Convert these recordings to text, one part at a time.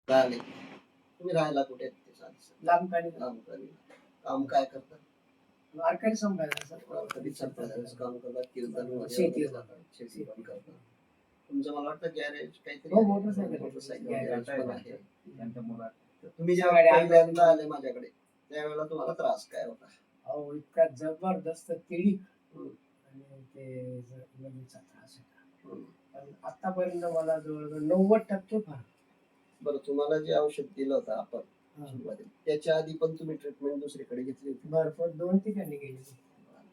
राहिले. तुम्ही राहायला कुठे आहेत ते सांगा. लांबकाणी लांबकाणीला. काम काय करता? वारकरी संप्रदाय सर. वारकरी संप्रदायाचं काम करतात, कीर्तन वगैरे शेती करतात, शेती पण करतात. तुमचं मला वाटतं गॅरेज काहीतरी हो, आहे. मोटरसायकल गॅरेज पण आहे. त्यांच्या मुलात तर तुम्ही जेव्हा गाडी पहिल्यांदा आले माझ्याकडे त्यावेळेला तुम्हाला त्रास काय होता? अहो इतका जबरदस्त किडी हम्म. आणि ते लगेचा त्रास होता. हम्म. पण आतापर्यंत मला जवळजवळ 90% फरक. बरं, तुम्हाला जे औषध दिलं होतं आपण हा. सुरुवातीला त्याच्या आधी पण तुम्ही ट्रीटमेंट दुसरीकडे घेतली होती? भरपूर 2 ठिकाणी गेली.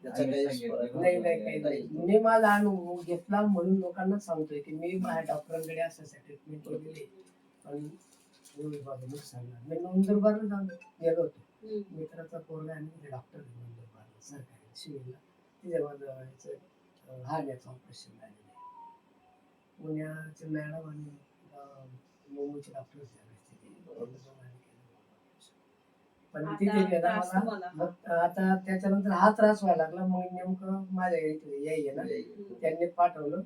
त्याचा काही फरक नाही काही नाही. मी माझा अनुभव घेतला म्हणून लोकांना सांगतोय की मी माझ्या डॉक्टरांकडे असायचं ट्रीटमेंट केलेली. पण मी नंदुरबारला जाऊन गेलो होतो. मित्राचा पोरगा आणि डॉक्टर नंदुरबारला सरकारी सिव्हिलला तिच्या हार्याचं ऑपरेशन झालेलं आहे. पुण्याचे मॅडम आणि मुंबईचे डॉक्टर पण तिथे गेला मला. मग आता त्याच्यानंतर हा त्रास व्हायला लागला. मग नेमकं माझ्या इथे यायचे ना त्यांनी पाठवलं.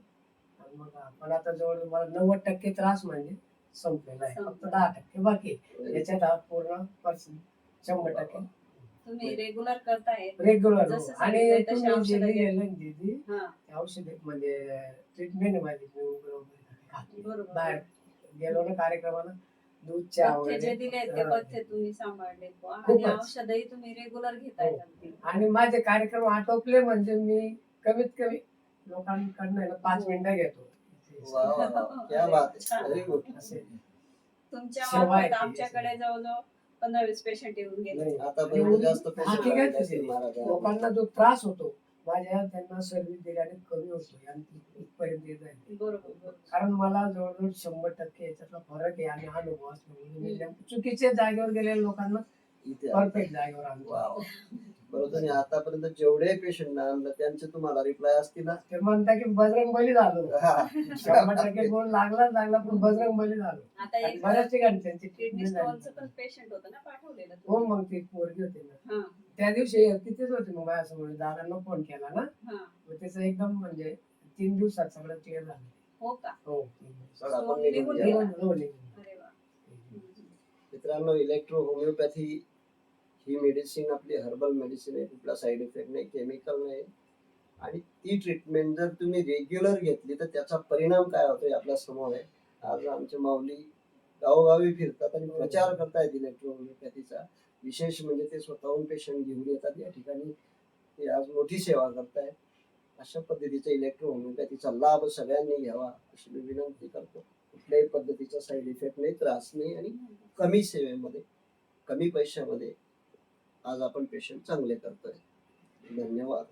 मग पण आता जवळ मला 90% त्रास म्हणजे संपलेला आहे. फक्त 10% बाकी आहे. याच्यात हा पूर्ण 100% तुम्ही रेग्युलर करताय रेग्युलर. जसं आणि सांगितलंय तशी तुम्ही औषधं जे घ्या. लिहिलं ना दीदी, हा, ते औषध म्हणजे ट्रीटमेंट आहे माझी. मी खाते. बरोबर. बाहेर गेलो ना कार्यक्रमाला दूध चहा पथ्य जे वगैरे. दिले ते हा. पथ्य तुम्ही सांभाळले आणि खूपच. औषधही तुम्ही रेग्युलर घेताय हो. अगदी. आणि माझे कार्यक्रम आटोपले म्हणजे मी कमीत कमी लोकांकडनं 5 मिनिटं घेतो. वा वा वा, क्या बात आहे. छान. Very good. असे तुमच्या सेवा आहे मार्फत ती. आमच्याकडे जवळजवळ 15-20 पेशंट येऊन गेले. नाही. आतापर्यंत जास्त हा, ठीक आहे तुझे. महाराज लोकांना जो त्रास होतो माझ्या त्यांना सर्व्हिस दिल्याने कमी होतो आणि इथपर्यंत येत आहे. बरोबर बरोबर. कारण मला जवळजवळ 100% याच्यातला फरक आहे आणि अनुभव असल्यामुळे मी चुकीच्या जागेवर गेलेल्या लोकांना इथे परफेक्ट जागेवर आणतो. वाव. बरोबर. तुम्ही आतापर्यंत जेवढे पेशंट आणलं त्यांचे तुम्हाला रिप्लाय असतील ना? ते म्हणता की बजरंग बली झालो. हा. 100% गुण लागला पण बजरंग बली झालो. आता आणि एक बऱ्याच ठिकाणी त्यांची किडनी treatment स्टोनचं झाली. पण पेशंट होतं ना पाठवलेलं हो, तुम्ही? मग ती पोरगी होती ना हा त्या दिवशी तिथेच होते. मग माझ्यासमोर दादांना फोन केला ना, हा. मग त्याचं एकदम म्हणजे 3 दिवसात सगळं क्लिअर झालं. हो का? हो 3 दिवसात. चला, आपण स्टोन निघून निघून गेला. गेला. हो, निघून. अरे वा. मित्रांनो, इलेक्ट्रो होमिओपॅथी ही मेडिसिन आपली हर्बल मेडिसिन आहे. कुठला साईड इफेक्ट नाही, केमिकल नाही. आणि ती ट्रीटमेंट जर तुम्ही रेग्युलर घेतली तर त्याचा परिणाम काय होतोय आपल्या समोर आहे. आज आमचे माऊली गावोगावी फिरतात आणि प्रचार करतायत इलेक्ट्रो होमिओपॅथीचा. विशेष म्हणजे ते स्वतःहून पेशंट घेऊन येतात या ठिकाणी. ते आज मोठी सेवा करतायत. अशा पद्धतीचा इलेक्ट्रो होमिओपॅथीचा लाभ सगळ्यांनी घ्यावा अशी मी विनंती करतो. कुठल्याही पद्धतीचा साईड इफेक्ट नाही, त्रास नाही आणि कमी सेवेमध्ये कमी पैशामध्ये आज आपण पेशंट चांगले करतोय. धन्यवाद.